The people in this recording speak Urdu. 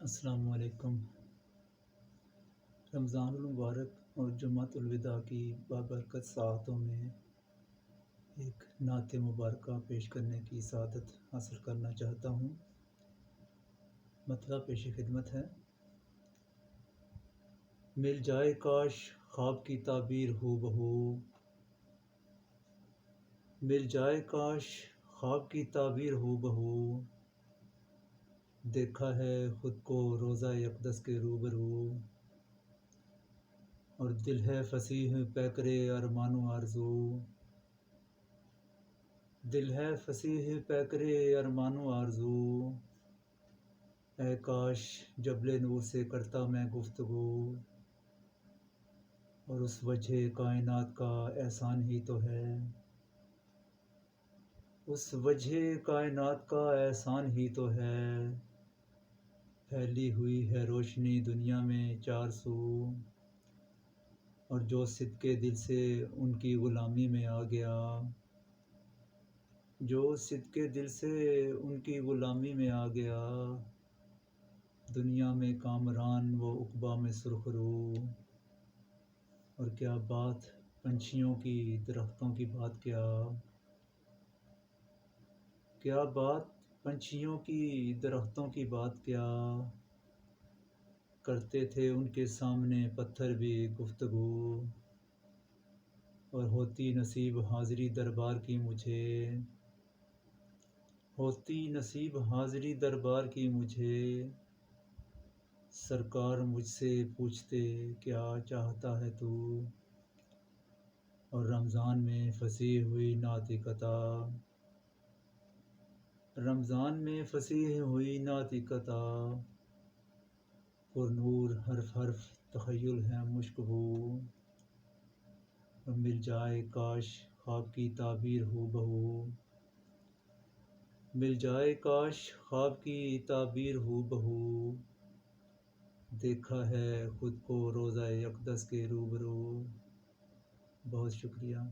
السلام علیکم۔ رمضان المبارک اور جمعۃ الوداع کی بابرکت ساعتوں میں ایک نعت مبارکہ پیش کرنے کی سعادت حاصل کرنا چاہتا ہوں۔ مطلب پیش خدمت ہے: مل جائے کاش خواب کی تعبیر ہو بہو، مل جائے کاش خواب کی تعبیر ہو بہو، دیکھا ہے خود کو روضہ اقدس کے روبرو، اور دل ہے فصیح پیکر ارمان و آرزو، دل ہے فصیح پیکر ارمان و آرزو، اے کاش جبل نور سے کرتا میں گفتگو، اور اس وجہ کائنات کا احسان ہی تو ہے، اس وجہ کائنات کا احسان ہی تو ہے، پھیلی ہوئی ہے روشنی دنیا میں چار سو، اور جو صدقے دل سے ان کی غلامی میں آ گیا، جو صدقے دل سے ان کی غلامی میں آ گیا، دنیا میں کامران وہ عقبیٰ میں سرخ رو، اور کیا بات پنچھیوں کی درختوں کی بات کیا بات پنچھیوں کی درختوں کی بات کیا، کرتے تھے ان کے سامنے پتھر بھی گفتگو، اور ہوتی نصیب حاضری دربار کی مجھے، ہوتی نصیب حاضری دربار کی مجھے، سرکار مجھ سے پوچھتے کیا چاہتا ہے تو، اور رمضان میں فصیح ہوئی نعت قطع، رمضان میں فصیح ہوئی نعت قطع، پر نور حرف حرف تخیل ہے مشک بو، اور مل جائے کاش خواب کی تعبیر ہو بہو، مل جائے کاش خواب کی تعبیر ہو بہو، دیکھا ہے خود کو روضہ اقدس کے روبرو۔ بہت شکریہ۔